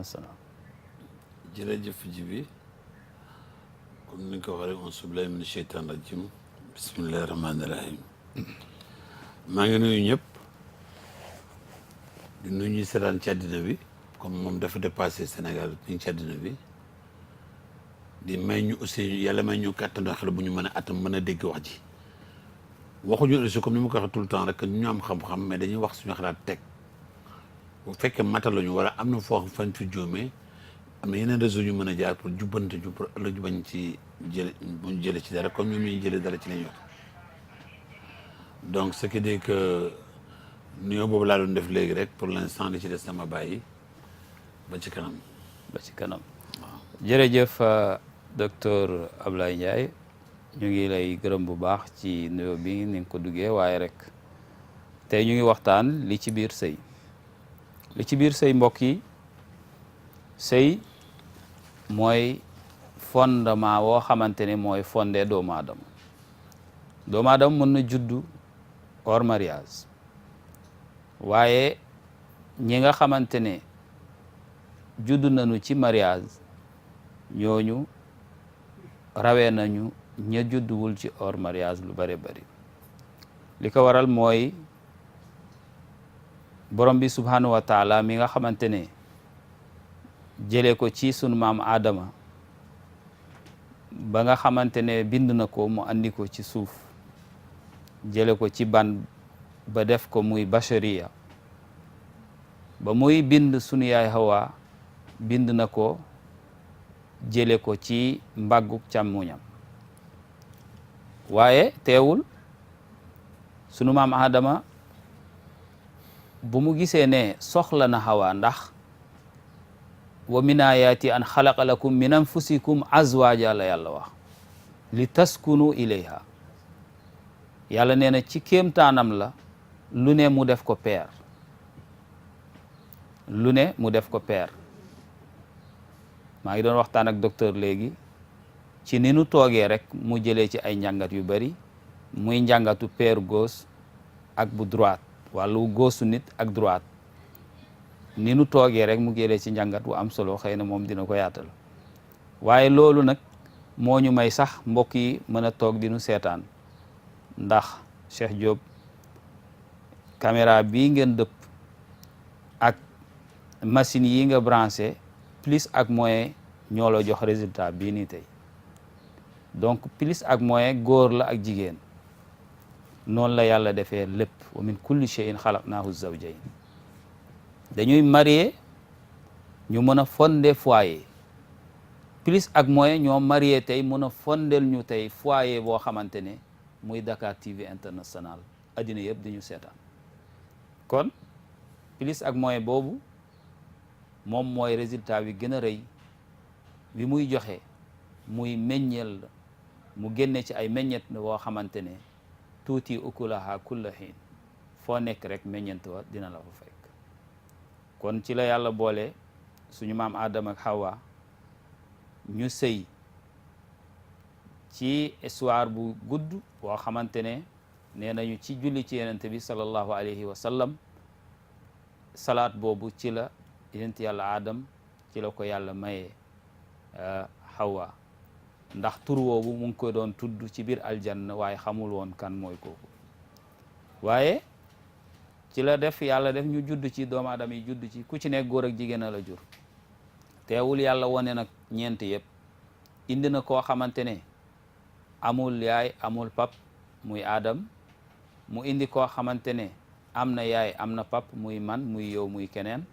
international. jërëjëf ji bi comme ni nga ko waxee auzu billaahi mina sheytaan rajim bismillahi rahmaani rahim maa ngi nuyu ñëpp di nuyu ñuy seetaan ci àddina bi comme moom dafa dépassé Sénégal ñu ngi ci àddina bi di may ñu aussi yàlla may ñu kàttan xel bu ñu mën a atam mën a dégg wax ji waxuñu aussi comme ni ma ko waxee tout le temps rek ñu am xam-xam mais dañuy wax suñu xalaat teg bu fekkee matal lañu war a am na foo fan fi jóomee am na yeneen réseau ñu mën a jaar pour jubbante ju pour ëllëg bañ ci jële buñ jële ci dara comme ñoom ñuy jëlee dara ci lañu wax donc ce qui dit que nuyoo boobu laa doon def léegi rek pour l'instant li ci des sama bàyyi ba ci kanam. ba ci kanam jërëjëf docteur Ablaye Ndiaye ñu ngi lay gërëm bu baax ci nuyoo bi ni nga ko duggee waaye rek tey ñu ngi waxtaan li ci biir sëy li ci biir sëy mbokk yi sëy mooy fondement woo xamante ne mooy fondé doomu aadama mën na juddu hors mariage waaye ñi nga xamante ne juddu nañu ci mariage ñooñu rawee nañu ña judduwul ci hors mariage lu bare bari li ko waral mooy borom bi subhanahu wa taala mi nga xamante ne jëlee ko ci sunu maam Adama ba nga xamante ne bind na ko mu andi ko ci suuf jële ko ci ban ba def ko muy bashariya ba muy bind sunu yaay Hawa bind na ko jële ko ci mbàgguk càmmuñam waaye teewul sunu maam Adama bu mu gisee ne soxla na Hawa ndax wa min ayaati an xalaqa lakum min anfusikum azwaaja la yàlla wax li taskunu ilayha yàlla nee na ci kéemtaanam la lu ne mu def ko peer lu ne mu def ko peer maa ngi doon waxtaan ak docteur léegi ci ni nu toogee rek mu jëlee ci ay njàngat yu bari muy njàngatu peer gauche ak bu droite wàllu gauche nit ak droite ni nu toogee rek mu jëlee ci njàngat bu am solo xëy na moom dina ko yaatal waaye loolu nag moo ñu may sax mbokk yi mën a toog di nu seetaan ndax Cheikh Diop caméra bii ngeen dëpp ak machine yi nga branché plus ak moyen ñoo la jox résultat bii nii tey donc plus ak moyen góor la ak jigéen noonu la yàlla defee lépp wa min kulli shay'in xalaqnaahu zawjayn dañuy marié ñu mën a fonder foyer plus ak moyen ñoo marié tey mën a fondel ñu tey foyer boo xamante ne muy Dakar TV international addina yëpp dañu seetaan kon plus ak moyen boobu moom mooy résultat bi gën a rëy bi muy joxe muy meññeel mu génne ci ay meññet boo xamante ne tuuti ukulaha kulla hiin foo nekk rek meññent wa dina la fa fekk kon ci la yàlla boole suñu maam Adama ak Hawa ñu sëy ci histoire bu gudd boo xamante ne nee nañu ci julli ci yenente bi sallallahu alayhi wa sallam salaat boobu ci la yenent yàlla Adam ci la ko yàlla mayee Hawa ndax tur woowu mu ngi ko doon tudd ci biir aljanna waaye xamul woon kan mooy kooku waaye ci la def yàlla def ñu judd ci doomu aadama yi judd ci ku ci nekk góor ak jigéen a la jur teewul yàlla wone nag ñeent yëpp indi na koo xamante ne amul yaay amul pap muy Adam mu indi koo xamante ne am na yaay am na pap muy man muy yow muy keneen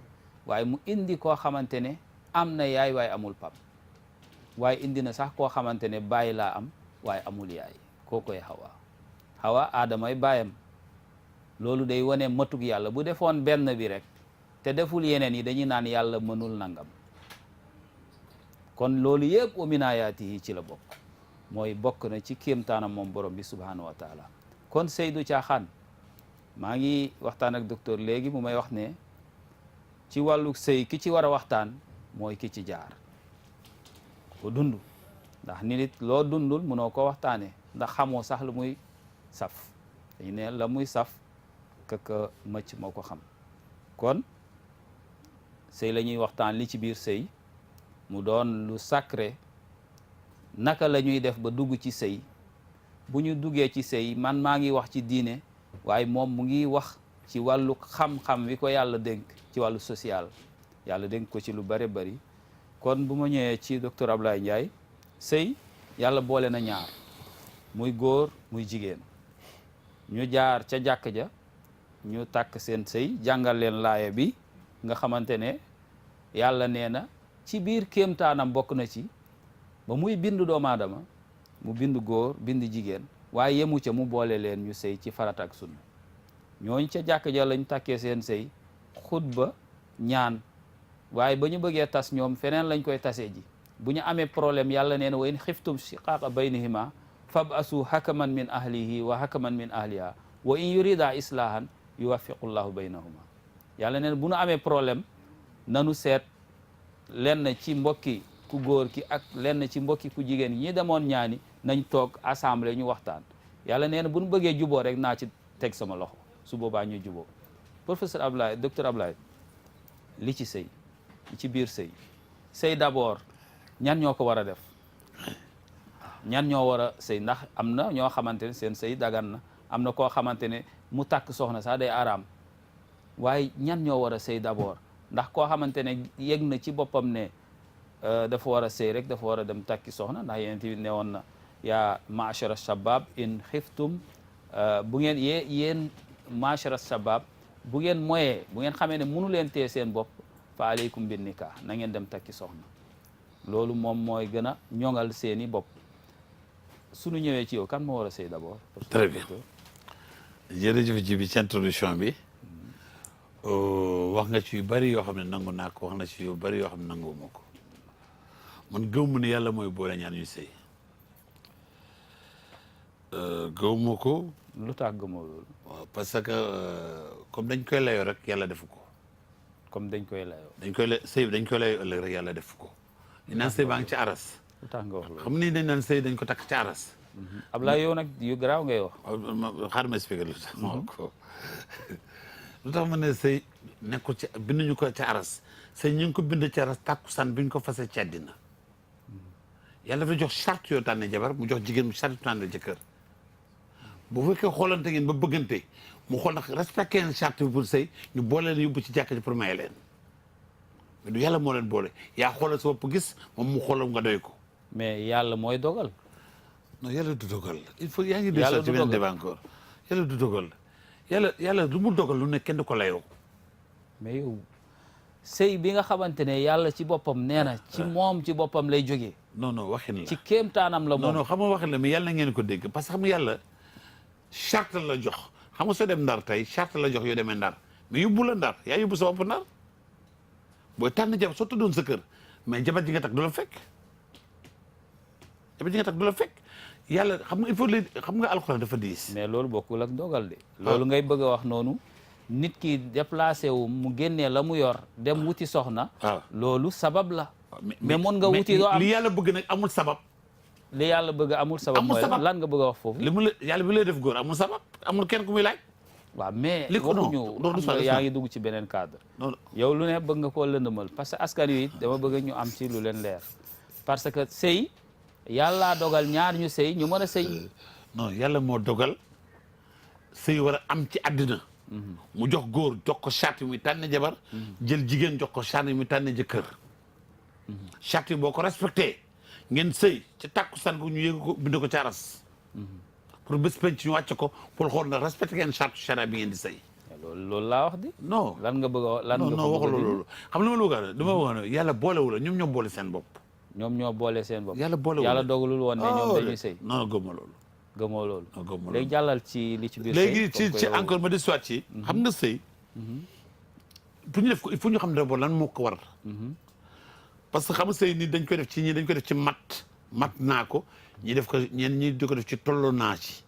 waaye mu indi koo xamante ne am na yaay waaye amul pap waaye indi na sax koo xamante ne baay laa am waaye amul yaay kookoy Hawa Adamay baayam loolu day wane matug yàlla bu defoon benn bi rek te deful yeneen yi dañuy naan yàlla mënul nangam kon loolu yëpp wa min ayaatihi ci la bokk mooy bokk na ci kéemtaanam moom borom bi subhanahu wa taala kon Seydou Caaxaan maa ngi waxtaan ak docteur léegi mu may wax ne ci wàllu sëy ki ci war a waxtaan mooy ki ci jaar ko dund ndax nit loo dundul mënoo ko waxtaane ndax xamoo sax lu muy saf dañu ne la muy saf kaka mëcc moo ko xam kon sëy la ñuy waxtaan li ci biir sëy mu doon lu sacré. naka la ñuy def ba dugg ci sëy bu ñu duggee ci sëy man maa ngi wax ci diine waaye moom mu ngi wax ci wàllu xam-xam wi ko yàlla dénk ci wàllu social yàlla dénk ko ci lu bare bari kon bu ma ñëwee ci docteur Ablaye Ndiaye sëy yàlla boole na ñaar muy góor muy jigéen ñu jaar ca jàkk ja ñu takk seen sëy jàngal leen laaya bi nga xamante ne yàlla nee na ci biir kéemtaanam bokk na ci ba muy bind doomu aadama mu bind góor bind jigéen waaye yemu ca mu boole leen ñu sëy ci farata ak sunna ñooñ ca jàkk ja lañ takkee seen sëy xutba ñaan waaye ba ñu bëggee tas ñoom feneen lañ koy tasee ji bu ñu amee problème yàlla nee na wa in xiftum shiqaaqa baynihima fab'asu hakaman min ahlihi wa hakaman min ahliha wa in yurida islahan yuwaffiqullahu baynahuma yàlla nee na bu ñu amee problème nanu seet lenn ci mbokki ku góor ki ak lenn ci mbokki ku jigéen ñi demoon ñaani nañ toog assemblée ñu waxtaan yàlla nee na bu ñu bëggee juboo rek naa ci teg sama loxo su boobaa ñu juboo professeur Ablaye docteur Ablaye li ci sëy li ci biir sëy sëy d'abord ñan ñoo ko war a def ñan ñoo war a sëy ndax am na ñoo xamante ne seen sëy dagan na am na koo xamante ne mu takk soxna sax day araam waaye ñan ñoo war a sëy d'abord ndax koo xamante ne yëg na ci boppam ne dafa war a sëy rek dafa war a dem takki soxna ndax yéen tamit ne woon na yaa ma'shara shabab in xiftum bu ngeen yéen ma'shara shabab bu ngeen moyee bu ngeen xamee ne mënu leen tee seen bopp fa aleykum bin nikah na ngeen dem takki soxna loolu moom mooy gën a ñoŋal seeni bopp suñu ñëwee ci yow kan moo war a sëy d'abord. très bien jërëjëf ji bi ci introduction bi wax nga ci yu bari yoo xam ne nangu naa ko wax na ci yu bari yoo xam ne nanguwuma ko man gëw mu ne yàlla mooy boole ñaar ñu sëy gëwuma ko. lu tax gëmoo loolu. waaw parce que comme dañ koy layoo rek yàlla defu ko. comme dañ koy layoo. dañ koy lay sëy dañ koy layoo ëllëg rek yàlla defu ko. ñu naan sëy baa ngi ci aras. lu tax nga wax loolu. xam ni dañ naan sëy dañ ko takk ci aras. Ablaye yow nag yu garaaw ngay wax. xaar ma expliqué lu tax ma ko lu tax ma ne sëy nekkul ci binduñu ko ci aras sëy ñu ngi ko bind ci aras tàkkusaan bi ñu ko fase ci àddina yàlla dafa jox charte yoo tànne jabar mu jox jigéen mu charte yoo tànne jëkkër bu fekkee xoolante ngeen ba bëggante mu xool nag respecté ngeen charte bi pour sëy ñu boole leen yóbbu ci jàkk ji pour maye leen mais du yàlla moo leen boole yaa xoolal sa bopp gis moom mu xoolal nga doy ko. mais yàlla mooy dogal. non yàlla du dogal il faut yaa ngi. yàlla du dogal ci benn débat encore yàlla du dogal yàlla lu mu dogal lu ne kenn du ko layoo. mais yow sëy bi nga xamante ne yàlla ci boppam nee na ci moom ci boppam lay jógee. non non waxin la ci kéemtaanam la moom. non non xam nga waxin la mais yàlla ngeen ko dégg parce que xam nga yàlla charte la jox xam nga soo dem ndar tey charte la jox yoo demee ndar mais yóbbu la ndar yaa yóbbu sa bopp ndar booy tànn jabar soo tëddoon sa kër mais jabar ji nga takk du la fekk jabar ji nga takk du la fekk yàlla xam nga il faut xam nga alxuraan dafa diis. mais loolu bokkul ak dogal de. loolu ngay bëgg a wax noonu. nit ki déplacé wu mu génnee la mu yor dem wuti soxna. loolu sabab la. mais mën nga wuti doo am li yàlla bëgg nag amul sabab. li yàlla bëgg amul sabab mooy lan nga bëgg a wax foofu. li mu la yàlla bi lay def góor amul sabab amul kenn ku muy laaj. waaw mais li ko waxuñu xam nga yaa ngi dugg ci beneen cadre. yow lu ne bëgg nga koo lëndëmal parce que askan wi dama bëgg ñu am ci lu leen leer. parce que sëy yàllaa dogal ñaar ñu sëy ñu mën a sëy. non yàlla moo dogal sëy war a am ci àddina. mu jox góor jox ko charte yi muy tànn jabar. jël jigéen jox ko charte yi muy tànn jëkkër. charte yi boo ko respecté ngeen sëy ci tàkkusaan gu ñu yëg ko bind ko ci aras. pour bés penc ñu wàcce ko pour xool na respecté ngeen charte charia bi ngeen di sëy. loolu laa wax di. non lan nga bëgg a wax lan nga non waxul loolu xam nga lu ma la bëgg a dama wax ne yàlla boolewu la ñoom ñoo boole seen bopp. ñoom ñoo boole seen bopp. yàlla boolewul yàlla dogalul woon ne ñoom dañuy sëy. non gëmma loolu. gëmoo loolu. non gëmma loolu léegi jàllal ci li ci biir. léegi ci encore ma di soit ci. xam nga sëy. pour ñu def ko il faut ñu xam ne d'abord lan moo ko war. parce que xam nga sëy ni dañ koy def ci ñi dañ koy def ci mat naa ko ñi def ko ñenn ñi di ko def ci tollu naa ci.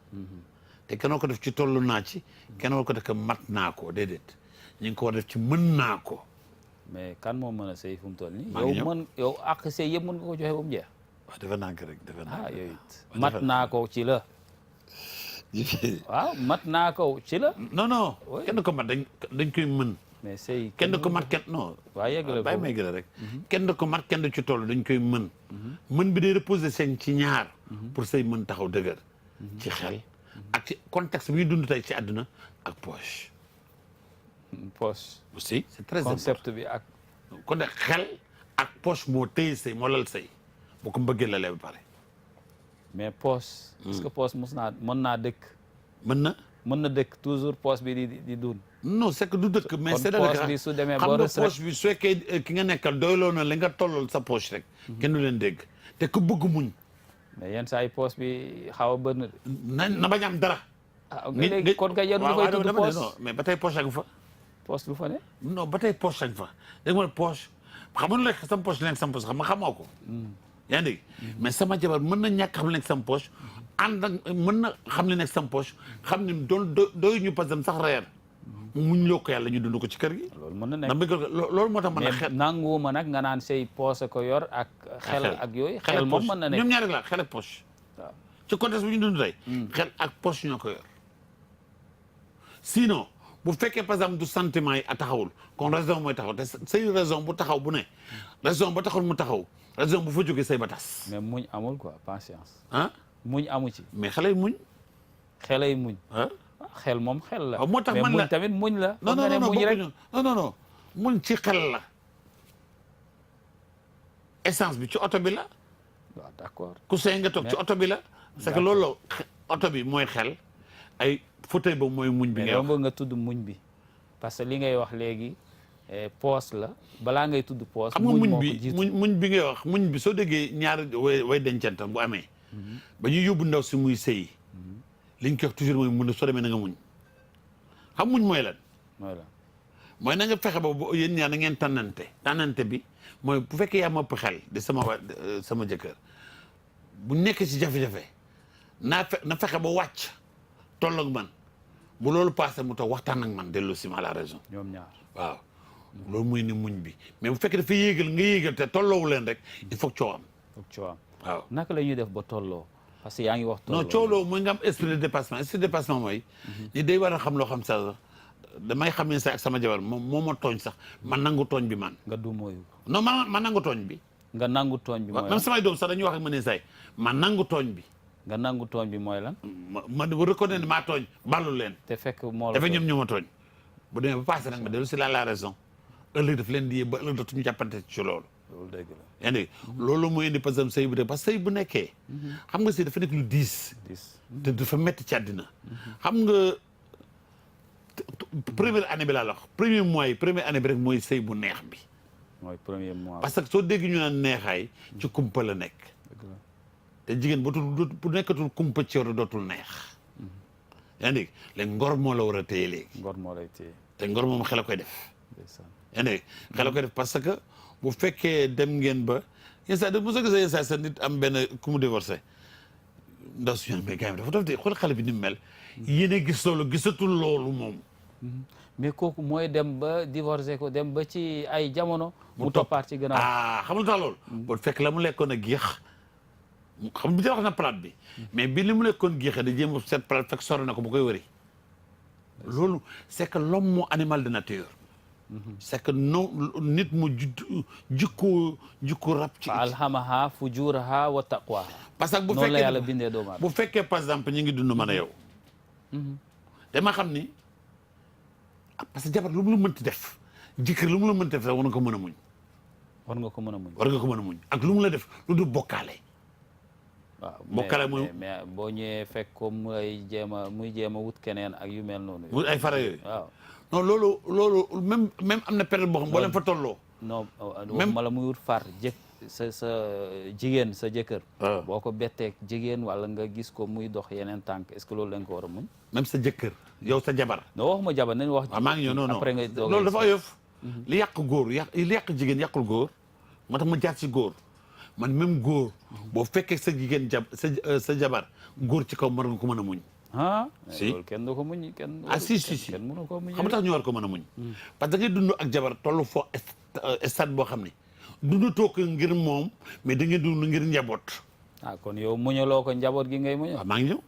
te kenn ko def ci tollu naa ci kenn ko def ko mat naa ko déedéet ñu ngi ko war def ci mën naa ko. mais kan moo mën a sëy fu mu toll nii. maa ngi ñëw yow ak sëy yëpp mën nga ko joxe ba mu jeex. waaw defe naa ko rek defe naa ko. yooyu it mat naa ko ci la. waaw mat naa ko ci la. non non kenn ko mat dañ koy mën mais sëy kenn du ko mat kenn non. waa yeggale bàyyi may gën rek. kenn du ko mat kenn du ci toll dañ koy mën. mën bi day reposer seen ci ñaar. pour sëy mën taxaw dëgër. ci xel ak ci contexte bi ñu dund tey ci àdduna ak poche. poche. aussi c'est très important concept bi ak. kon nag xel ak poche moo téye sëy moo lal sëy boo ko bëggee la lee ba pare. mais poche. est-ce que poche mën naa dëkk. mën na dëkk toujours poche bi di dund. non c'est que du dëkk mais c'est poche bi su demee xam ba nga poche bi su fekkee ki nga nekkal doyloo na li nga tollal sa poche rek. kenn du leen dégg te ku bëgg muñ. mais yenn saa yi poche bi xaw a bënn. na bañ am dara. ah léegi kon nga yéen lu koy tudd poche non mais ba tey poche ak fa. poche lu fa ne. non ba tey poche ak fa dégg nga poche xam nga lu nekk sama poche nekk sama poche xam nga xamoo ko. yaa ngi dégg mais sama jabar mën na ñàkk xam li nekk sama poche ànd ak mën na xam li nekk sama poche xam ne doy ñu par exemple sax reer muñ loo ko yàlla ñu dund ko ci kër gi. loolu mën na nekk loolu moo tax mën na xel. nanguwuma nag nga naan say poche ko yor ak. xel ak yooyu xel moom mën na nekk ñoom ñaar rek la xel ak poche. waaw ci contexte bi ñu dund tey. xel ak poche ñoo ko yor. sinon bu fekkee par exemple du sentiment yi a taxawul kon raison mooy taxaw te say raison bu taxaw bu ne. raison ba taxawul mu taxaw raison bu fa jógee say ba tas. mais muñ amul quoi patience. ah muñ amu ci. mais xale yi muñ. xelay muñ. ah xel moom xel la. moo tax mais man la muñ tamit muñ la. non non non muñ rek non muñ ci xel la. essence bi ci oto bi la. waaw d'accord. ku sey nga toog ci oto bi la. c'est que loolu la oto bi mooy xel ay fauteuil ba mooy muñ bi. mais yow nga tudd muñ bi parce que li ngay wax léegi poos la balaa ngay tudd poos. xam nga muñ bi muñ bi ngay wax muñ bi soo déggee ñaar way dencanta bu amee. ba ñuy yóbbu ndaw si muy sëy liñ koy wax toujours mooy mun a soo demee na nga muñ xam muñ mooy lan. mooy na nga fexe ba yéen ñaar na ngeen tànnante bi mooy bu fekkee yaa ma ëpp xel di sama jëkkër bu nekk ci jafe-jafe na fexe ba wàcc tolloog man bu loolu passé mu toog waxtaan ak man dellu si ma la raison. ñoom ñaar waaw. loolu mooy ni muñ bi mais bu fekkee dafa yéegal nga yéegal te tolloowu leen rek il faut coow am. waaw naka la ñuy def ba tolloo parce que yaa ngi wax. tolloo non cooloo mooy nga am esprit de dépassement mooy. ni day war a xam loo xam sax damay xam ne sax ak sama jabar moo ma tooñ sax ma nangu tooñ bi man. nga du mooyu. non ma nangu tooñ bi. nga nangu tooñ bi mooy lan même samay doom sax dañuy wax ak ma ne say ma nangu tooñ bi. nga nangu tooñ bi mooy lan. ma reconnaître maa tooñ ballu leen. te fekk moo la dafa ñoom ñoo ma tooñ. bu demee ba passé nag ma dellu si la raison ëllëg daf leen di yee ba ëllëg dootuñu jàppante ci loolu. loolu dëgg la. yaa ngi loolu mooy indi par exemple sëy bu dee parce que sëy bu nekkee. xam nga sëy dafa nekk lu diis. te dafa metti ci àddina. xam nga première année bi laa la wax premier mois yi première année bi rek mooy sëy bu neex bi. mooy premier mois. parce que soo dégg ñu naan neexaay ci kumpa la nekk. te jigéen bu nekkatul kumpa ci yow dootul neex. yaa ngi léegi ngor moo la war a téye léegi. ngor moo lay téye. te ngor moom xel a koy def. yaa ngi xel a koy def parce que bu fekkee dem ngeen ba yenn saa yi mos a gisee yenn saa sa nit am benn ku mu divorcé ndaw si ñoom mais gars yi dafa def de xool xale bi ni mu mel. yéen a gis loolu gisatul loolu moom. mais kooku mooy dem ba divorcé ko dem ba ci ay jamono. mu toppaat ci gannaaw xam nga tax loolu. bu fekk la mu lekkoon a géex xam bi wax na plate bi. mais bi li mu lekkoon géexee da jéem a seet plate fekk sori na ko bu koy wëri. loolu c'est que l'homme moo animal de nature. c'est que non nit mu jikko rab ci. fa alhamaha fujuraha wa taqwaha. parce que bu noonu la yàlla bindee doomu aadama. bu fekkee par exemple ñu ngi dund man a yow. dama xam ni parce que jabar lu mu la mënti def jëkkër lu mu la mënti def sax war nga ko mën a muñ. war nga ko mën a muñ. war nga ko mën a muñ ak lu mu la def lu dul bokkaale. waaw bokkale mooy mais boo ñëwee fekk ko muy jéem a wut keneen ak yu mel noonu. ay fara yooyu. waaw non loolu même am na période boo xam boo leen fa tolloo. non même mala muy wut far sa jigéen sa jëkkër. boo ko betteeg jigéen wala nga gis ko muy dox yeneen tànk est-ce que loolu lañ ko war a muñ. même sa jëkkër yow sa jabar. non waxuma jabar nañ wax. maa ngi ñëw non après nga doog loolu dafa oyof. li yàq góor li yàq jigéen yàqul góor moo tax ma jaar ci góor. man même góor boo fekkee sa jigéen sa jabar góor ci kaw war nga ko mën a muñ. si loolu kenn du ko muñ kenn. si kenn mënu ko muñ. xam nga tax ñu war ko mën a muñ. parce que da ngay dund ak jabar tollu foo stade boo xam ne dund toog ngir moom mais da ngay dund ngir njaboot. kon yow muñaloo ko njaboot gi ngay muñal. waaw maa ngi ñëw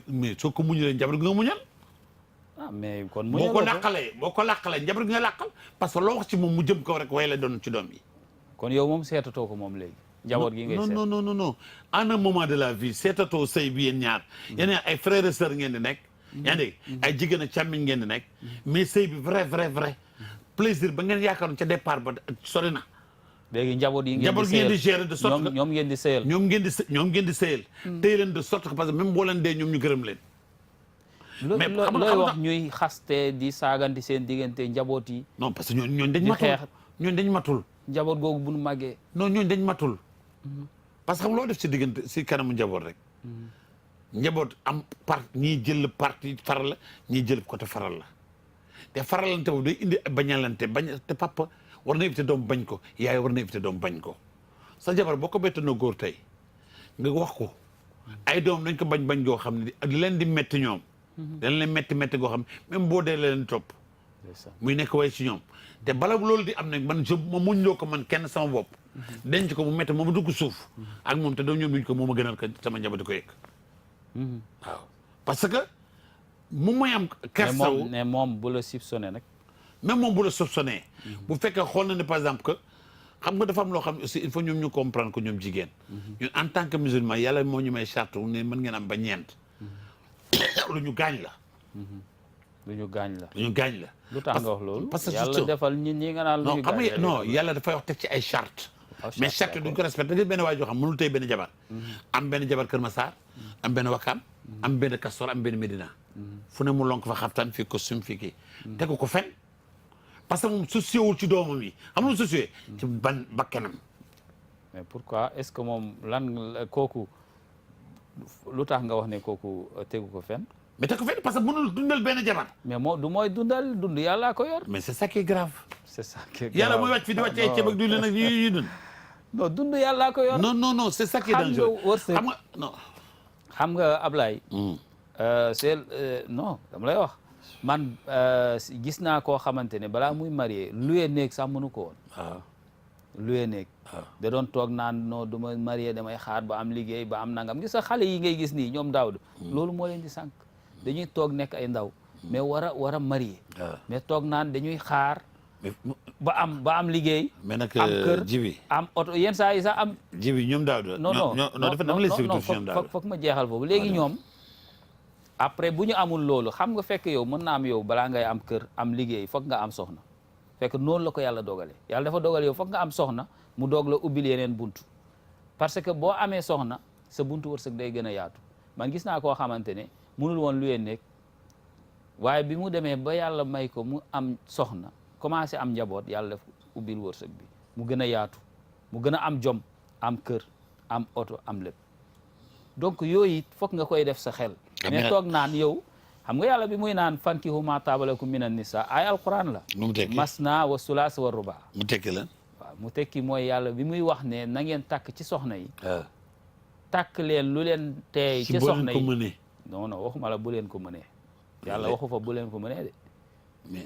mais soo ko muñalee njaboot gi nga muñal. mais kon boo ko làqalee njaboot gi nga làqal parce que loo wax ci moom mu jëm kaw rek way la doon ci doom yi. kon yow moom seetatoo ko moom léegi. njaboot gi ngay seet non en un moment de la vie seetatoo sëy bi yéen ñaar. yéen ay frères et sœurs ngeen di nekk. yaa ngi dégg ay jigéen ak càmmiñ ngeen di nekk. mais sëy bi vrai plaisir ba ngeen yaakaaroon ca départ ba sori na. léegi njaboot yi ngeen di gérer de sorte que ñoom ngeen di sëyal. ñoom ngeen di sëyal. téye leen de sorte que parce que même boo leen dee ñoom ñu gërëm leen. mais looy wax ñuy xaste di saagante seen diggante njaboot yi. non parce que ñooñu dañ matul ñooñu dañ matul. njaboot googu bu nu màggee. non ñooñu dañ matul. parce que xam loo def si diggante si kanamu njaboot rek. njaboot am ñii jël parti faral la ñii jël côté faral la te faralante boobu day indi bañalante te papa war na éviter doom bañ ko yaay war na éviter doom bañ ko sa jabar boo ko bettanoo góor tey nga wax ko ay doom dañ ko bañ goo xam ne leen di metti ñoom. dañ leen metti goo xam ne même boo dee leen topp. muy nekk way ci ñoom te bala loolu di am nag man ma muñ loo ko man kenn sama bopp. denc ko mu metti moom dugg suuf. ak moom te doom ñoom duñ ko moom a gënal ko sama njaboot di ko yëg. waaw parce que mu may am. kersaw mais moom bu la soupçonné nag. même moom bu la soupçonné. bu fekkee xool na ne par exemple que xam nga dafa am loo xam ne aussi il faut ñoom ñu comprendre que ñoom jigéen. ñun en tant que musulman yàlla moo ñu may charte ne mën ngeen am ba ñeent. lu ñu gaañ la. lu ñu gaañ la. lu ñu gaañ la. lu tax nga wax loolu. parce que yàlla defal ñi nga naan lu ñu gaañ la non yàlla dafay wax teg ci ay charte mais charte duñ ko respecté da benn waay joo xam mënul tey benn jabar. am benn jabar Kër Massar. am benn Wakam. am benn Castor am benn Médina. fu ne mu lonk fa xaftaan fii costume fii kii. tegu ko fen parce que moom soucié wul ci doomam yi xam nga soucié ci bakkanam. mais pourquoi est-ce que moom lan kooku lu tax nga wax ne kooku tegu ko fen mais tegu ko fen parce que mënul dundal benn jabar. mais du mooy dund yàllaa ko yor. mais c'est ça qui est grave. c'est ça qui est grave yàlla mooy wàcc fi di wàcc ay ceeb ak diwlin ak yu dund. non dund yàllaa ko yor. non c'est ça qui est dangereux. xam nga non. xam nga Ablaye. non dama lay wax. man gis naa koo xamante ne balaa muy marié luye néeg sax mënu ko woon. waaw luye néeg. da doon toog naan non du ma marié damay xaar ba am liggéey ba am nangam gis nga xale yi ngay gis nii ñoom Daawdu. loolu moo leen di sànq. dañuy toog nekk ay ndaw. mais war a marié. mais toog naan dañuy xaar. ba am liggéey. mais nag am kër jibi am oto yenn saa yi sax am. jibi ñoom Daawdu. non foog ma jeexal foofu léegi ñoom. après bu ñu amul loolu xam nga fekk yow mën na am yow balaa ngay am kër am liggéey foog nga am soxna fekk noonu la ko yàlla dogalee yàlla dafa dogal yow foog nga am soxna mu doog la ubbil yeneen buntu parce que boo amee soxna sa buntu wërsëg day gën a yaatu man gis naa koo xamante ne mënul woon lu yeen nekk waaye bi mu demee ba yàlla may ko mu am soxna commencé am njaboot yàlla def ubbil wërsëg bi mu gën a yaatu mu gën a am jom am kër am oto am lépp donc yooyu it foog nga koy def sa xel mais toog naan yow xam nga yàlla bi muy naan fankihu ma taaba lakum minan nisa ay alquran la masna wa sulaas wa ruba mu tekki la waaw mu tekki mooy yàlla bi muy wax ne na ngeen takk ci soxna yi takk leen lu leen teey ci soxna yi non waxuma la bu leen ko mënee yàlla waxu fa bu leen ko mënee de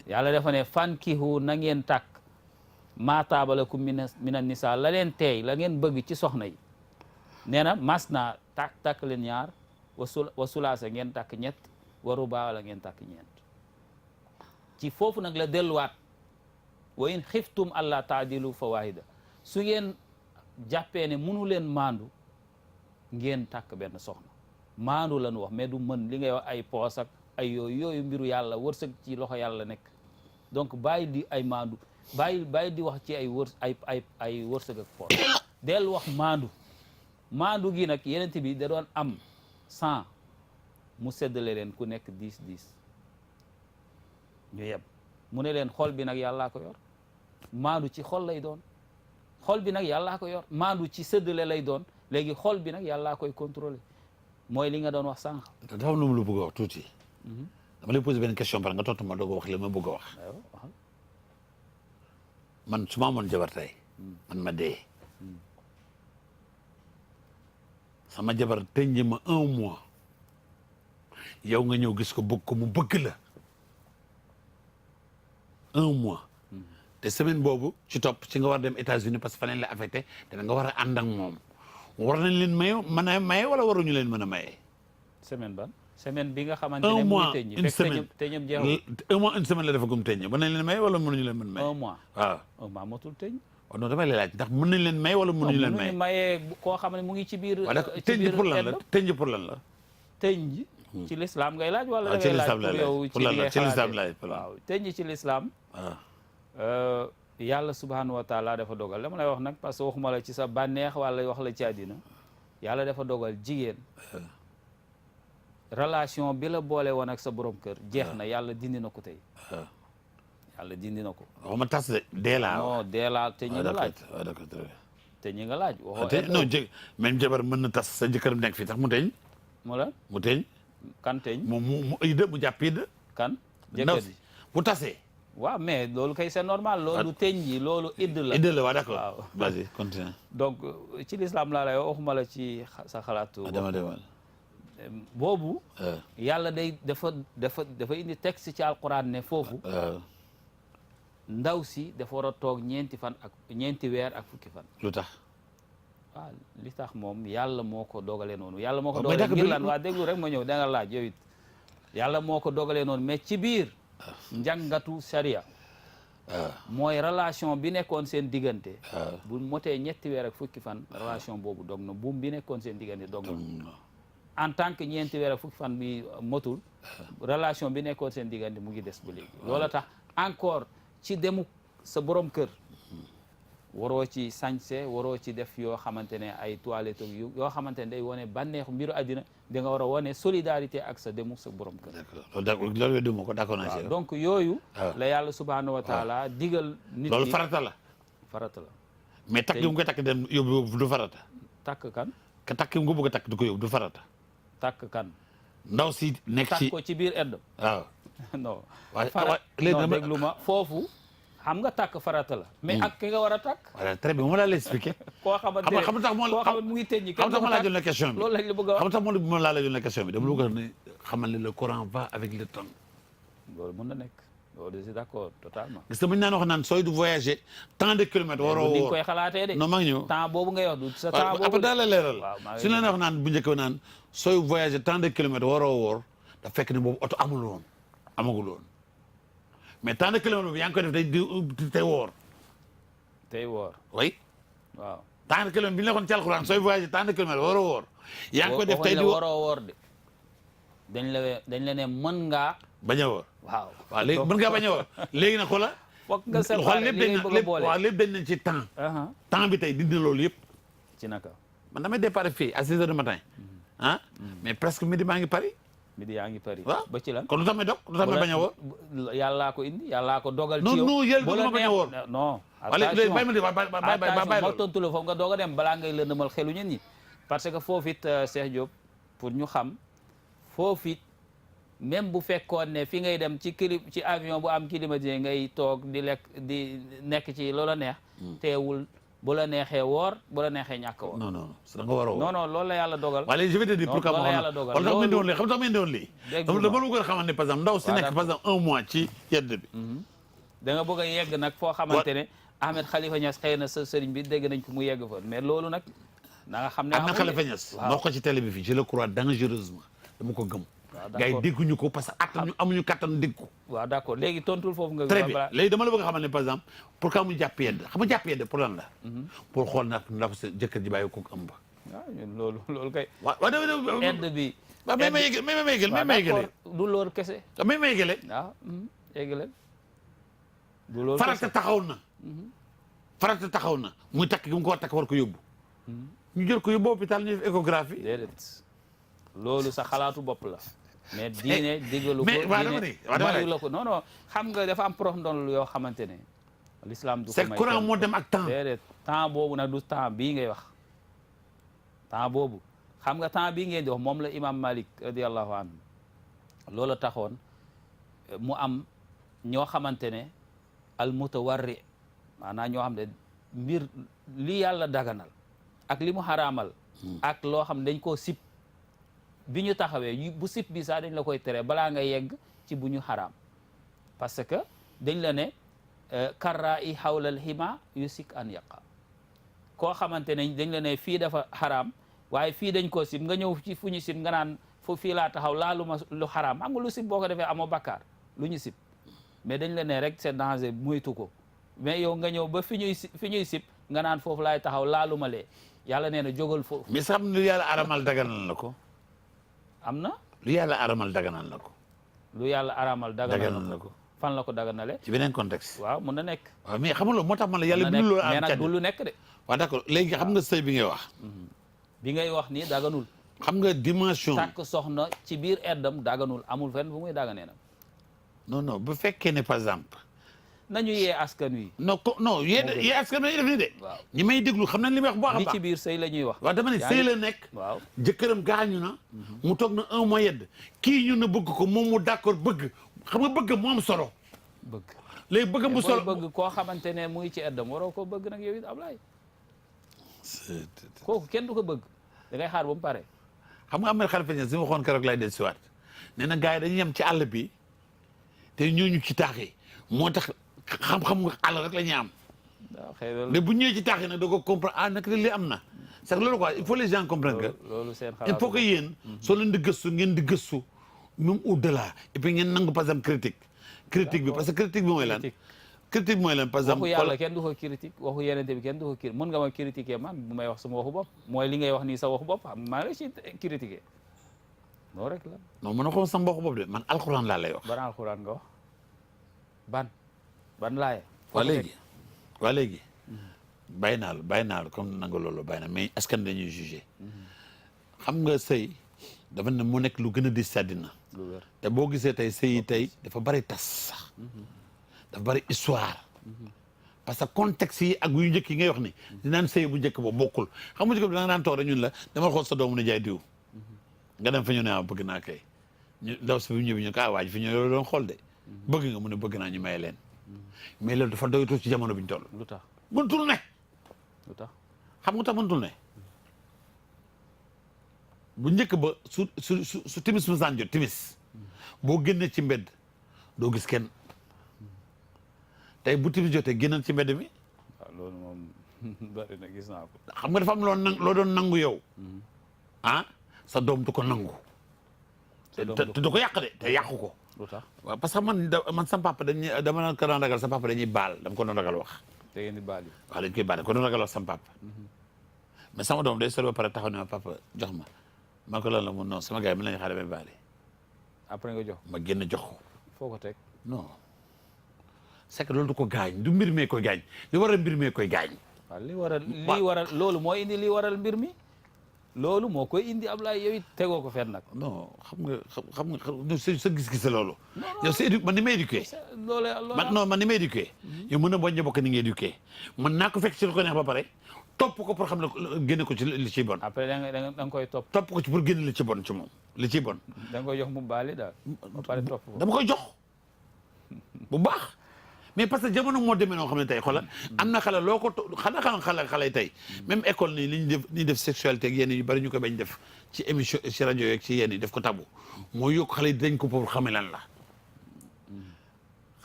yàlla dafa ne fankihu na ngeen takk ma taaba lakum minan nisa la leen teey la ngeen bëgg ci soxna yi nee na masna takk leen ñaar wa sulaasa ngeen takk ñett wa rubaa la ngeen takk ñeent ci foofu nag la delluwaat wa in xiftum alla taadilu fa waahida su ngeen jàppee ne munu leen maandu ngeen takk benn soxna maandu lañu wax mais du mën li ngay wax ay poos ak ay yooyu mbiru yàlla wërsëg ci loxo yàlla nekk donc bàyyi di ay maandu bàyyi di wax ci ay wërsëg ak poos del wax maandu gi nag yeneen bi da doon am 100 mu seddale leen ku nekk 10 ñu yeb mu ne leen xol bi nag yàllaa ko yor maandu ci xol lay doon xol bi nag yàllaa ko yor maandu ci séddale lay doon léegi xol bi nag yàllaa koy contrôler mooy li nga doon wax sànq. dafa am lu mu la bëgg a wax tuuti. dama lay poser benn question par nga tontu ma doog a wax li ma bëgg a wax. man su ma amoon jabar tey man ma dee. sama jabar tënj ma 1 mois yow nga ñëw gis ko bëgg ko mu bëgg la 1 mois te semaine boobu ci topp ci nga war dem États-Unis parce que fa leen la affecté te nga war a ànd ak moom war nañ leen maye mën a maye wala waruñu leen mën a maye. semaine ban. semaine bi nga xamante un ne mois muy tëj une semaine tëñam jeexul. un mois une semaine la defagum tëj mën nañ leen may wala mënuñu leen mën may. un mois waaw. un mois motul tëj. waaw non damay lay laaj ndax mën nañ leen may wala mënuñu leen may. mënuñu mayee koo xam ne mu ngi ci biir. wala tëj pour lan la tëj pour lan la. tëj ci l'islam ngay laaj wala da ci ngay laaj l'islam pour lay yow pour lan la ci l'islam lay waaw tëj ci l'islam yàlla subhanahu wa taala dafa dogal dama lay wax nag parce que waxuma la ci sa bànneex wala wax la ci àddina yàlla dafa dogal jigéen relation bi la boole woon ak sa borom kër jeex na yàlla dindi na ko tey yàlla dindi na ko waxuma tas de dee laa non dee laa te ñi nga laaj te ñi nga laaj waxoo non jë même jabar mën na tas sa jëkkëram nekk fii tax mu teñ mu la mu teñ kan teñ moom mu idda mu jàpp idda kan jëkkër ji bu tasee waaw mais loolu kay c'est normal loolu teñ ji loolu idd la idda la waaw d'accord waaw vas-y continue donc ci l'islam laa lay waxuma la ci sa xalaatu dama demal boobu yàlla day dafa indi texte ci alquran ne foofu ndaw si dafa war a toog ñeenti weer ak fukki fan lu tax waaw li tax moom yàlla moo ko dogalee noonu yàlla moo ko dogalee ngir lan waa déglu rek ma ñëw da nga laaj yow it yàlla moo ko dogalee noonu mais ci biir njàngatu sharia mooy relation bi nekkoon seen diggante bu motee ñetti weer ak fukki fan relation boobu dog na buum bi nekkoon seen diggante dog na en tant que ñeenti weer ak fukki fan bi motul relation bi nekkoon seen diggante mu ngi des ba léegi loola tax encore ci demu sa borom kër waroo ci sañse waroo ci def yoo xamante ne ay toilette yoo xamante ne day wane bànneexu mbiru àddina da nga war a wane solidarité ak sa demu sa borom kër loolu duma ko d'accord naa ci donc yooyu la yàlla subhanahu wa taala digal nit loolu farata la farata la mais takk gi mu koy takk dem yóbbu du farata takk kan ka takk gi mu ko bëgg a takk du ko yóbbu du farata takk kan ndaw si nekk ci takk ko ci biir edd waaw non léegi déglu ma foofu xam nga takk farata la mais ak ki nga war a takk voilà très bien moom laa lay expliqué koo xamante ne xam tax koo xamante mu ngi tëj ñi xam tax ma laa joon la question bi loolu lañ la bëgg a wax xam tax moom laa la joon la question bi dama bëgg a ne xamal ne le Coran va avec le temps loolu mën na nekk loolu c'est d'accord totalement gis nga bu ñu naan wax naan sooy du voyager tant de kilomètres waroo ni woor koy xalaatee de non maa ngi ñëw temps boobu ngay wax du sa temps boobu après daal la leeral waaw su ñu leen wax naan bu njëkk naan sooy voyager tant de kilomètres waroo woor da fekk ne boobu oto amul woon amagul woon mais tant de kilomètres bi yaa ngi koy def day tey woor tey woor oui waaw tant de kilomètres bi ñu la waxoon ci alxuraan sooy voyager tant de kilomètres waroo woor yaa ngi koy def tey di waroo woor de dañ la ne mën ngaa bañ a woor waaw waaw léegi mën ngaa bañ a woor léegi nag xoola foog nga xool séparer lépp li dañ ngay bëgg a boole waaw lépp dañ nañ ci temps bi tey dindi na loolu yëpp ci naka man damay départ fii à 6 heures du matin ah mais presque midi maa ngi Paris midi yaa ngi Paris waaw ba ci lan kon lu tax may dog lu tax may bañ a woor yàllaa ko indi yàllaa ko dogal ci non yow non yéen bu la ma bañ a woor non wala léegi bàyyi ma di bàyyi ma tontu la foofu nga doog a dem balaa ngay lëndëmal xelu ñen ñi parce que foofu it Cheikh Diop pour ñu xam foofu it même bu fekkoon ne fi ngay dem ci avion bu am climatisé ngay toog di lekk di nekk ci loola neex teewul bu la neexee woor bu la neexee ñàkk woor non non da nga war a woor non non loolu la yàlla dogal wala je vais te dire pourquoi loolu la yàlla dogal wala tax ma doon lii xam tax ma doon lii dégg dama bëgg a xamal ne par exemple ndaw si nekk par exemple un mois ci yedd bi da nga bëgg a yegg nag foo xamante ne Ahmed Khalifa Niass xëy na sa sëriñ bi dégg nañ ko mu yegg fa mais loolu nag na nga xam ne Ahmed Khalifa Niass wax ko ci télé bi fii je le crois dangereusement dama ko gëm gars yi dégguñu ko parce que attan ñu amuñu kattan dégg ko waaw d'accord léegi tontul foofu nga très bien léegi dama la bëgg a xamal ne par exemple pourquoi mu jàpp yedd xam nga jàpp yedd pour lan la pour xool ndax sa jëkkër ji bàyyi ko ëmb waaw loolu kay waaw edd bi waaw mais ma yegale du loolu kese mais ma yegale waaw yeggale du loolu farata taxaw na farata taxaw na muy takk gi mu ko war takk war ko yóbbu ñu jël ko yóbbu hôpital ñu def échographie déedéet loolu sa xalaatu bopp la mais diine digalu ko mais mayu la ko non non xam nga dafa am prof ndol yoo xamante ne l'islam du ko may c'est courant moo dem ak temps déedéet temps boobu nag du temps bii ngay wax temps boobu xam nga temps bii ngeen di wax moom la imam Malik radiallahu anhu loola taxoon mu am ñoo xamante ne al mutawarri maanaam ñoo xam ne mbir li yàlla daganal ak li mu xaraamal ak loo xam ne dañ koo sib bi ñu taxawee bu sib bi sax dañ la koy tere balaa nga yegg ci bu ñu xaraam parce que dañ la ne karra i xawlal xima yu sik an yaqa koo xamante ne dañ la ne fii dafa xaraam waaye fii dañ koo sib nga ñëw ci fu ñu sib nga naan foofu fii laa taxaw laaluma lu xaraam xam nga lu sib boo ko defee amoo bakkaar lu ñu sib mais dañ la ne rek c'est danger moytu ko mais yow nga ñëw ba fi ñuy sib nga naan foofu laay taxaw laaluma lee yàlla nee na jógal foofu. mais sax lu yàlla aramal daganal na ko. am na. lu yàlla aramal daganal na ko. lu yàlla aramal daganal na ko fan la ko daganale. ci beneen contexte. waaw mun na nekk. waaw mais xam nga loolu moo tax man la yàlla. bindu loolu am mais nag du lu nekk de. waaw d'accord léegi xam nga sëy bi ngay wax. bi ngay wax nii daganul. xam nga dimension. takk soxna ci biir eddam daganul amul fenn fu muy daganee nag. non bu fekkee ne par exemple. nañu yee askan wi. non yee askan wi def ni de. waaw ñi may déglu xam nañ li may wax bu baax a baax. li ci biir sëy la ñuy wax. waaw dama ne sëy la nekk. waaw jëkkëram gaañu na. mu toog na un mois yedd kii ñu na bëgg ko moom mu d'accord bëgg xam nga bëgg mu am solo. bëgg léegi bëgg mu solo bëgg koo xamante ne mu ngi ci eddam waroo koo bëgg nag yow it Ablaye. kooku kenn du ko bëgg da ngay xaar ba mu pare. xam nga am na xalifa ña si ma waxoon keroog lay del siwaat nee na gars yi dañuy yem ci àll bi te ñooñu ci taax yi moo tax xam-xam nga àll rek la ñuy am. waaw xëy na mais bu ñëwee ci taax yi nag da ko comprendre ah nag li am na c'est que loolu quoi il faut les gens comprendre que loolu seen xalaat il faut que yéen soo leen di gëstu ngeen di gëstu même au-delà et puis ngeen nangu par exemple critique bi parce que critique bi mooy lan critique mooy lan par exemple waxu yàlla kenn du ko critique waxu yenente bi kenn du ko critique mën nga ma critiquer man bu may wax sama waxu bopp mooy li ngay wax nii sa waxu bopp xam maa ngi la ci critiquer loolu rek la. non man waxoon sama waxu bopp de man alxuraan laa lay wax. ban alxuraan nga wax ban laaya. waa léegi bàyyi naa la comme nanga loolu bàyyi naa mais askan dañuy jugé xam nga sëy dafa ne mu nekk lu gën a dis ci àddina te boo gisee tey sëy yi tey dafa bari tas sax dafa bari histoire parce que contexte yi ak yu njëkk yi ngay wax ni dinaan sëy bu njëkk ba bokkul xam nga njëkk bi da nga daan toog rek ñun la dama xool sa doomu ne jaay diw nga dem fa ñu ne ah bëgg naa kay ñu daw si bi ñëw ñu ko ah waaj fi ñu loolu doon xool de bëgg nga mu ne bëgg naa ñu may leen mais loolu dafa doyatu ci jamono bi ñu toll. lu tax mënatul ne. lu tax xam nga tax mënatul ne bu njëkk ba su timis mu saan jot timis boo génnee ci mbedd doo gis kenn tey bu timis jotee génnal ci mbedd mi. waaw loolu moom bari na gis naa ko. xam nga dafa am loo doon nangu yow. ah sa doom du ko nangu. te du ko yàq de te yàqu ko. lu tax waaw parce que man sama papa dama ko doon ragal sama papa dañuy baal dama ko doon ragal wax. te ngeen di baal yi. waaw dañ koy baal ko doon ragal wax sama papa. mais sama doom day sori ba pare taxaw ne ma papa jox ma ko lan la mun non sama gars yi mën nañu xaar damay baale. après nga jox ma génn jox ko. foo ko teg. non c'est que loolu du ko gaañ du mbir mee koy gaañ li waral mbir mee koy gaañ. waaw li waral loolu moo indi li waral mbir mi. loolu moo koy indi Ablaye yow it tegoo ko fenn nag. non xam nga sa gis-gis loolu. yow sa man ni may éduqué. man ni may éduqué. yow mën na bañ a bokk ni nga éduqué man naa ko fekk ci lu ko neex ba pare topp ko pour xam ne génne ko ci li ciy bon. après da nga koy topp. topp ko ci pour génne li ci bon ci moom li ciy bon. da nga koy jox mu baali daal. ba pare topp ko dama koy jox bu baax. mais parce que jamono moo demee noo xam ne tey xoolal am na xale loo ko xale tey même école nii li ñuy def sexualité ak yenn yu bari ñu ko bañ def ci émission ci rajo yeeg ci yenn yi def ko tabu mooy yokk xale yi dañ ko pour xame lan la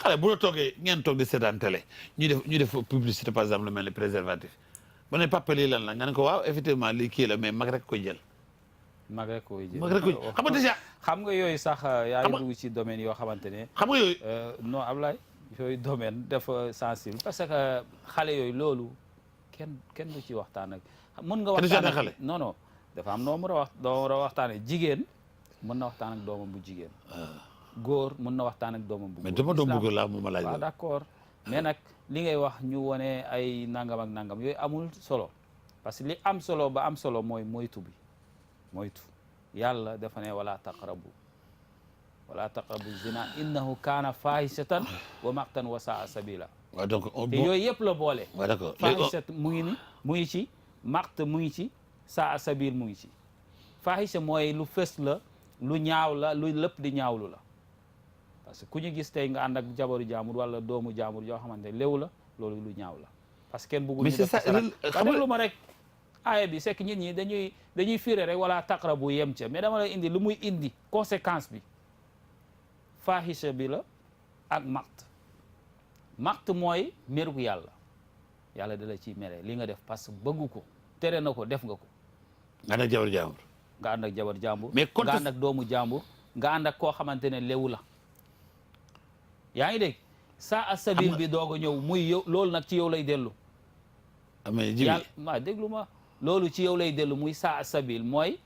xale bu la toogee ngeen toog di seetaan télé ñu def publicité par exemple lu mel ni préservatif ba ne papa lii lan la nga ne ko waaw effectivement lii kii la mais mag rek koy jël mag rek koy jël xam nga déjà xam nga yooyu sax yaa ngi dugg ci domaine yoo xamante ne xam nga yooyu non Ablaye yooyu domaine dafa sensible parce que xale yooyu loolu kenn du ci waxtaan ak mën nga waxtaan ak xale non dafa am noo war a waxtaane jigéen mën na waxtaan ak doomam bu jigéen góor mën na waxtaan ak doomam bu góor mais dama doom bëgg laa moom ma laaj waaw d'accord mais nag li ngay wax ñu wone ay nangam ak nangam yooyu amul solo parce que li am solo ba am solo mooy moytu yàlla dafa ne wala taqrabu zina innahu kaana fahishatan wa maqtan wa saa sabila waaw donc te yooyu yëpp la boole waaw d'accord fahishat mu ngi ci maqt mu ngi ci saa sabil mu ngi ci fahisha mooy lu fës la lu ñaaw la lu lépp di ñaawlu la parce que ku ñu gis tey nga ànd ak jabaru jaamur wala doomu jaamur yoo xamante ne léew la loolu lu ñaaw la parce que kenn bëggul ñu def ba déglu ma rek aaya bi c'est que nit ñi dañuy firé rek wala taqrabu yem ca mais dama la indi lu muy indi conséquence bi fahisha bi la ak maqt mooy mergu yàlla da la ciy mere li nga def parce que bëggu ko tere na ko def nga ko nga ne jabar jaamur nga ànd ak jabar jàmbur mais nga ànd ak doomu jàmbur nga ànd ak koo xamante ne lewu la yaa ngi dégg saa asabil bi doog a ñëw muy yow loolu nag ci yow lay dellu mais jibi yàlla waaw déglu ma loolu ci yow lay dellu muy saa asabil mooy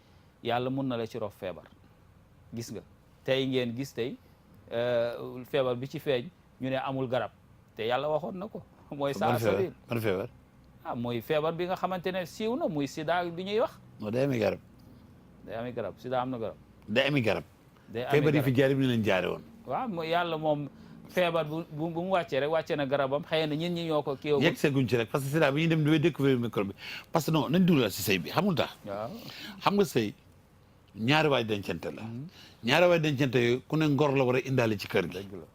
yàlla mun na la ci rof feebar gis nga tey ngeen gis tey feebar bi ci feeñ ñu ne amul garab te yàlla waxoon na ko mooy saa asabil ban feebar mooy feebar bi nga xamante ne siiw na muy sida bi ñuy wax non day ami garab day ami garab sida am na garab day ami garab day ami feebar yi garab fi jaar yi ni leen jaare woon waaw mooy yàlla moom feebar bu mu wàccee rek wàccee na garabam xëy na ñin ñi ñoo ko kii yegg seguñ ci rek parce que sida bi ñuy dem di découvrir microbe bi parce que non nañ dugg si sëy bi xamul tax waaw xam nga sëy ñaari waay dencante la ñaari waay dencante yooyu ku ne ngor la war a indaale ci kër gi dëgg la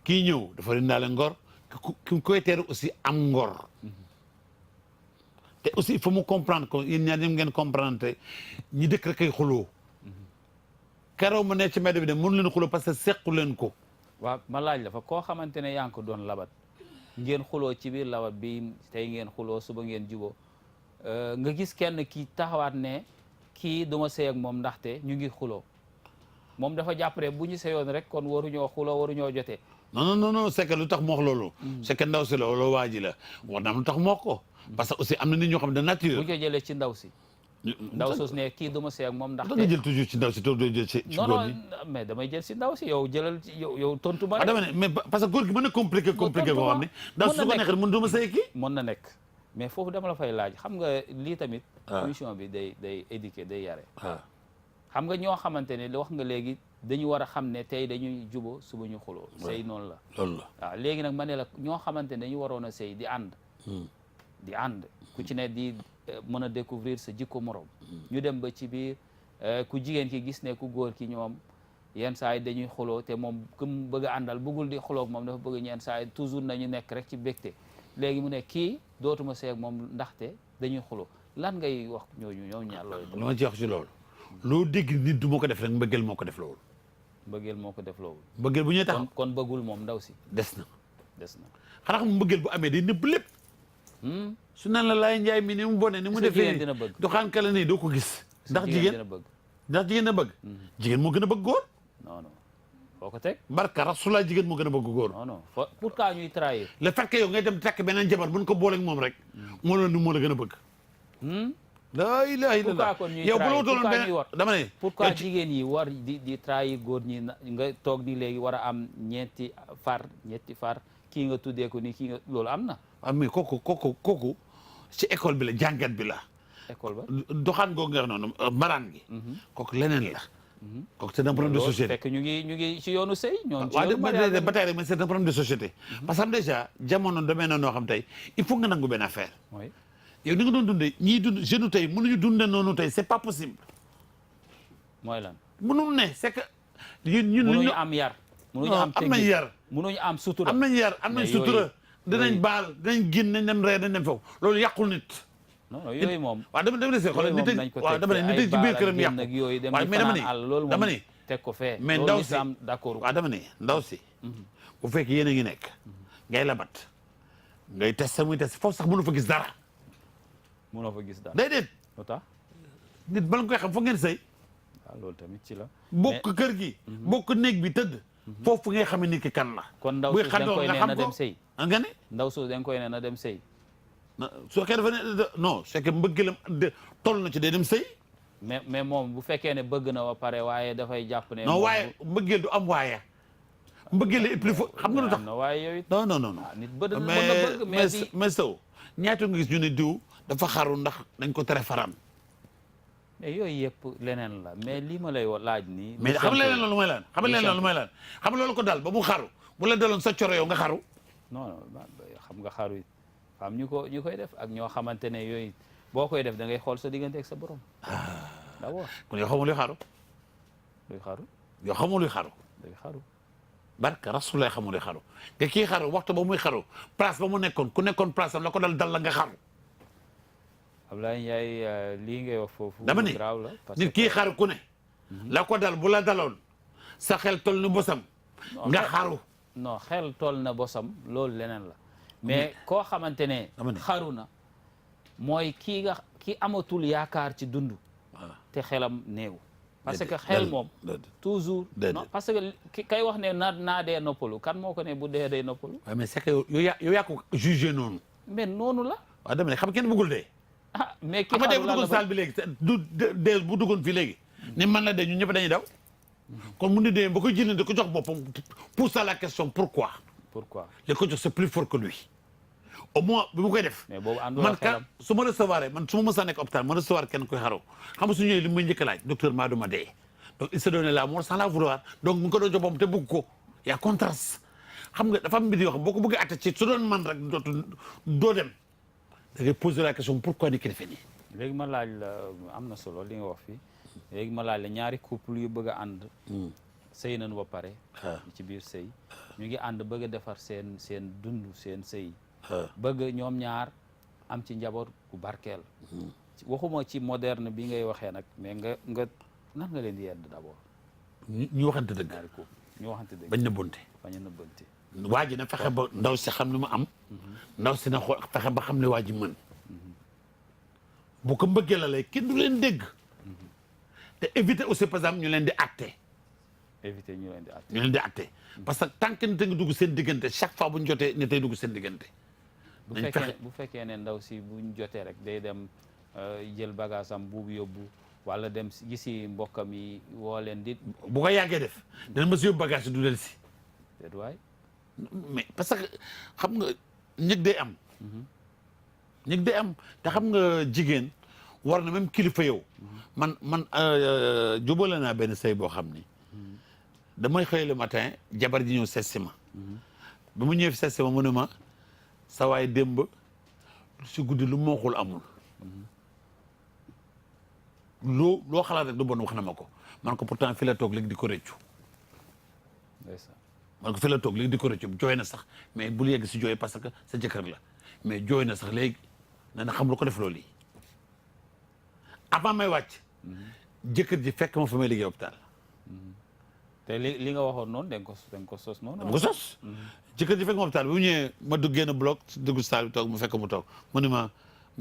kii ñëw dafa indaale ngor ki koy teeru aussi am ngor te aussi il faut mu comprendre ko yéen ñaar ñoom ngeen comprendre te ñi dëkk rek ay xuloo keroog mu ne ci mbedd bi de mënu leen xuloo parce que sequ leen ko waaw ma laaj la fa koo xamante ne yaa ngi ko doon labat ngeen xuloo ci biir labat bi tey ngeen xuloo suba ngeen juboo nga gis kenn ki taxawaat ne kii duma sëy ak moom ndaxte ñu ngi xuloo moom dafa jàpp ne bu ñu sëyoon rek kon waruñoo xuloo waruñoo jotee non non non c'est que lu tax mu wax loolu c'est que ndaw si la wala waa ji la war na am lu tax mu wax ko parce que aussi am na nit ñoo xam ne de nature bu ñu ko jëlee ci ndaw si ndaw soos ne kii duma sëy ak moom ndaxte da nga jël toujours ci ndaw si toog doo jël ci non góor non ñi mais damay jël si ndaw si yow jëlal ci yow tontu ma ah dama ne mais parce que góor gi mën na compliqué koo xam ne ndaw si su ko neexee mën duma sëy kii mën na nekk mais foofu dama la fay laaj xam nga lii tamit Ah. émission bi day éduquer day yare waaw xam nga ñoo xamante ne wax nga léegi dañu war a xam ne tey dañuy jubo suba ñu xuloo sëy noonu la loolu la waaw léegi nag ma ne la ñoo xamante ne dañu waroon a sëy di ànd di ànd ku ci ne di mën a découvrir sa jikko morom ñu dem ba ci biir ku jigéen ki gis ne ku góor ki ñoom yenn saa yi dañuy xuloo te moom ku mu bëgg a àndal bëggul di xuloo ak moom dafa bëgg ñenn saa yi toujours nañu nekk rek ci bégte léegi mu ne kii dootuma sëy ak moom ndaxte dañuy xuloo lan ngay wax ñooñu ñaar looy lu ma ci wax ci loolu loo dégg nit du moo ko def rek mbëggeel moo ko def loolu mbëggeel moo ko def loolu mbëggeel bu ñuy tax kon bëggul moom ndaw si des na des na xanaa xam mbëggeel bu amee day nëbb lépp su naan la laay njaay mi ni mu bone ni mu defee jigéen dina bëgg doxaan kala nii doo ko gis ndax jigéen dina bëgg ndax jigéen na bëgg jigéen moo gën a bëgg góor non non foo ko teg barka rasulaa jigéen moo gën a bëgg góor non non pourquoi ñuy trahir le fait que yow ngay dem takk beneen jabar buñ ko booleeg moom rek moo la moo la gën a bëgg laa ilaha illallah pourquoi kon ñuy yow bu la trahir wutoon pourquoi beneen ñuy war dama ne pourquoi yow ci- jigéen yi war di trahir góor ñi nga toog ni léegi war a am ñetti far kii nga tuddee ko ni kii nga loolu am na ah mais kooku ci école bi la jàngat bi la école ba doxaan googu nga wax noonu mbaraan gi kooku leneen la kooku c'est un problème de loolu société fekk ñu ngi ci yoonu sëy ñoom ci waaw yoonu mariage ba tey rek mais c'est un problème de société parce que am déjà jamono demee na noo xam tey il faut nga nangu benn affaire mooy yow ni nga doon dundee ñii dund jeune tey mënuñu dundee noonu tey c'est pas possible mooy lan mënul ne c'est que ñun mënuñu am yar mënuñu am am nañ yar mënuñu am sutura am nañ yar am nañ mais yooyu- sutura dinañ yooyu- baal dinañ génn nañ dem ree nañ dem foofu loolu yàqul nit non non yooyu moom waaw dama ne xoolal nit nañ ko waaw dama ne teg nit ci biir këram génn ak yàqu yooyu dem waaw di mais dama fanaan àll loolu dama moom ne teg ko fee mais loolu ndaw si lislaam d'accord waaw dama ne ndaw si bu fekkee yéen a ngi nekk ngay labat ngay test muy test foofu sax mënu fa gis dara mënoo fa gis daal déedéet lu tax nit bala nga koy xam foog ngeen sëy waaw loolu tamit ci la bokk kër gi bokk néeg bi tëdd foofu ngay xam ne nit ki kan la kon ndaw buy suus dañ xandoo koy nga nee xam na ko dem sëy nga ne ndaw suus dañ koy nee na dem sëy soo kee dafa ne non c'est que mbëggeelam toll na ci day dem sëy mais moom bu fekkee ne bëgg na ba pare waaye dafay jàpp ne non moom waaye mbëggeel du am waaye mbëggeel est plus fort xam nga lu tax am na waaye yow it non non non non nit bëgg mën na bëgg mais di mais sow ñaata nga gis ñu ne diw dafa xaru ndax dañ ko tere faram mais yooyu yëpp leneen la mais lii ma lay laaj nii mais xam nga leneen loolu mooy lan xam nga leneen loolu mooy lan xam nga loolu ko dal ba mu xaru bu la daloon sa coro yow nga xaru non non xam nga xaru it am ñu koy def ak ñoo xamante ne yooyu boo koy def da ngay xool sa diggante ak sa borom d'abord kon yow xamul luy xaru luy xaru yow xamul luy xaru luy xaru barka rasulullah xamul luy xaru te kii xaru waxtu ba muy xaru place ba mu nekkoon ku nekkoon place am la ko dal la nga xaru Ablaye Ndiaye lii ngay wax foofu dama ni graaw la parce nit kii xaru ku ne la ko dal bu la daloon sa xel tol ni bosam nga xaru non xel toll na bosam loolu leneen la mais koo xamante ne dama ne xaru na mooy kii amatul yaakaar ci dund te xelam néew. parce que xel moom toujours non parce que kay wax ne naa dee noppalu kan moo ko ne bu dee day noppalu. waaw mais c'est que yow yaa ko jugé noonu. mais noonu la. waaw dama ne xam kenn bëggul dee. ah mais ki xam nga bu duggoon salle bi léegi du dee bu duggoon fii léegi. ni man la dee ñun ñëpp dañuy daw. kon mu ni dee ba ko jëlee da ko jox boppam pose la question pourquoi. li ko jox c'est plus fort que lui. au moins bi mu koy def. mais boobu àndul man ak xelam su ma recevoir man su ma mësa nekk hôpital ma recevoir kenn koy xaraw xam nga su ñëwee li mu may njëkk a laaj docteur maa duma dee. donc il se donnait la mort sans la vouloir donc mu ngi ko doon jox boppam te bëgg ko y a contraste xam nga dafa am mbir yoo xam boo ko bëggee atte ci su doon man rek doo dem da ngay poser la question pourquoi ni ki defee nii. léegi ma laaj la am na solo li nga wax fii léegi ma laaj la ñaari couple yu bëgg a ànd. sëy nañu ba pare. ci biir sëy ñu ngi ànd bëgg a defar seen dund seen sëy. bëgg ñoom ñaar am ci njaboot bu barkeel. waxuma ci moderne bi ngay waxee nag mais nga nan nga leen di yedd d'abord. ñu waxante dëgg. ñaari couple ñu waxante dëgg. bañ na bonte. bañ na bonte. waa ji na fexe ba ndaw si xam li mu am. ndaw si na xool fexe ba xam ne waa ji mën. bu ko mbëggee la lay kenn du leen dégg. te éviter aussi par exemple ñu leen di àtte. éviter ñu leen di àtte. ñu leen di àtte parce que tant que nit a ngi dugg seen diggante chaque fois bu ñu jotee nit ay dugg seen diggante. bu fekkee ne ndaw si bu ñu jotee rek day dem jël bagage am buubu yóbbu wala dem gisi mbokkam yi woo leen di. bu ko yàggee def dana ma si yóbbu bagage du del si. déet waay. mais parce que xam nga ñëg day am. ñëg day am te xam nga jigéen war na même kilifa yow. man jubale naa benn sëy boo xam ni. damay xëy le matin jabar ji ñëw seet si ma. ba mu ñëwee fi seet si ma mu ne ma sa waay démb si guddi lu mooxul amul. loo xalaat rek du bon wax na ma ko man ko pourtant fi la toog léegi di ko rëccu. man ko fi la toog léegi di ko rëccu jooy na sax mais bul yegg si jooy parce que sa jëkkër la mais jooy na sax léegi na xam lu ko def loolu yi avant may wàcc. jëkkër ji fekk ma fa may liggéey hôpital. te li nga waxoon noonu da nga ko sos noonu. dama ko sos. jëkkër ji fekk ma hôpital bi mu ñëwee ma dugg génn bloc dugg salle bi toog mu fekk mu toog mu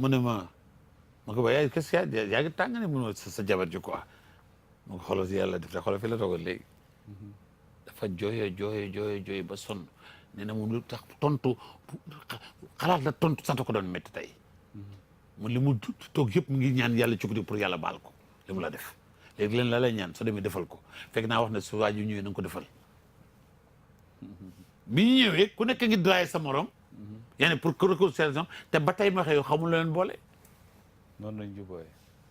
ne ma ko ba yaay qu'est-ce qu'il y a yaa ngi tàng ne mun sa jabar ji quoi ma ko xoolal si yàlla def xoolal fi la toogal léegi. dafa jooyee ba sonn nee na mu lu tax tontu xalaat la tontu sant ko doon métti tey. mu li mu toog yëpp mu ngi ñaan yàlla ci guddi pour yàlla baal ko li mu la def. léegi leen la lay ñaan soo demee defal ko fekk naa wax ne su waa ji ñëwee na nga ko defal bi ñu ñëwee ku nekk ngi draay sa morom yaani pour réconciliation te ba tey ma xëy xamul la leen boole noonu lañ jubóoyee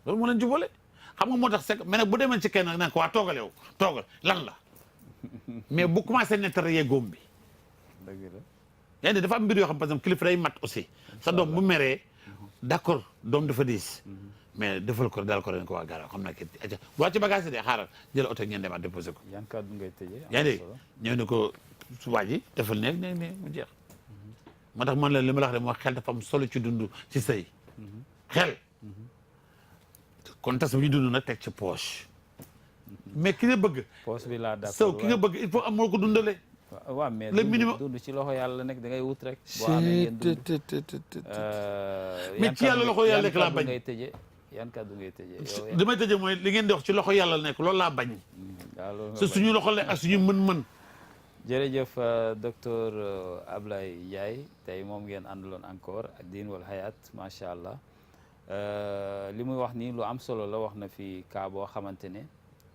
loolu moo leen jubóole xam nga moo tax c'est mais nag bu demee ci kenn nag naan ko waa toogal yow toogal lan la mais bu commencé nettara yee góom bi dëgg la yaani dafa am mbir yoo xam par exemple kilifa day mat aussi sa doom bu meree d'accord doom dafa diis mais defal ko daal ko ren ko waa gara xam naa kii waa ci bagage de xaaral jël oto ngeen demaat déposé ko. yan kàddu ngay tëjee. yaa ngi dégg ñëw ne ko su waa ji defal ne mu jeex. moo tax man la li ma la wax rek moo xel dafa am solo ci dund ci sëy. xel. kon tas bi ñu dund nag teg ci poche. mais ki nga bëgg. poche bi laa d'accord sow ki nga bëgg il faut am moo ko dundalee. waaw mais le minimum dund ci loxo yàlla nekk da ngay wut rek. boo amee ngeen dund mais ci yàlla loxo yàlla nekk laa bañ. yan kàddu ngay tëjee. li may tëjee mooy li ngeen di wax ci loxo yàlla nekk loolu laa bañ. waaw loolu c'est suñu loxo la ak suñu mën-mën. jërëjëf docteur Ablaye Ndiaye tey moom ngeen àndaloon encore ak Din wal Hayat macha allah li muy wax nii lu am solo la wax na fi cas boo xamante ne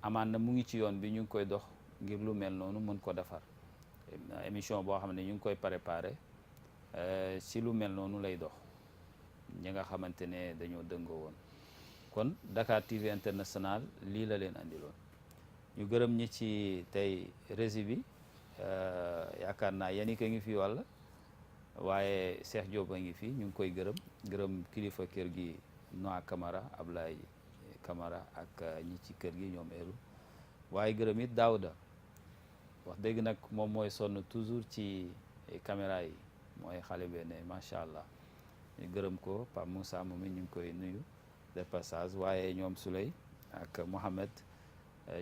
amaan na mu ngi ci yoon bi ñu ngi koy dox ngir lu mel noonu mën ko defar émission boo xam ne ñu ngi koy préparé si lu mel noonu lay dox ñi nga xamante ne dañoo dëngoo woon. kon Dakar TV International lii la leen andiloon ñu gërëm ñi ci tey régie bi yaakaar naa yani ko ngi fi wàlla waaye Cheikh Diop a ngi fi ñu ngi koy gërëm kilifa kër gi Noa Camara Ablaye Camara ak ñi ci kër gi ñoom eru waaye gërëm it Daouda wax dëgg nag moom mooy sonn toujours ci caméra yi mooy xale bee ne macha allah ñu gërëm ko Pape Moussa moom it ñu ngi koy nuyu de passage waaye ñoom Souley ak Mohamed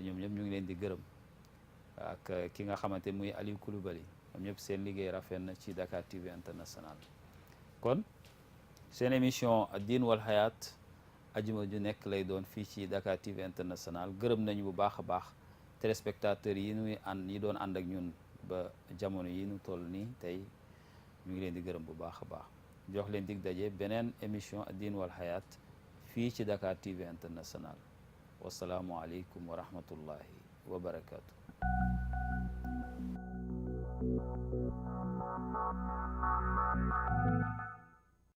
ñoom ñëpp ñu ngi leen di gërëm ak ki nga xamante muy Aliou Coulibaly ñoom ñëpp seen liggéey rafet na ci Dakar TV International kon seen émission Din wal Hayat ajuma ju nekk lay doon fii ci Dakar TV International. gërëm nañu bu baax a baax téléspectateurs yi ñi doon ànd ak ñun ba jamono yi nu toll nii tey ñu ngi leen di gërëm bu baax a baax jox leen dig daje beneen émission Ad-Din wal Hayat fii ci Dakar TV International. wasalaamu aleykum wa rahmatullahi wa barakaatu.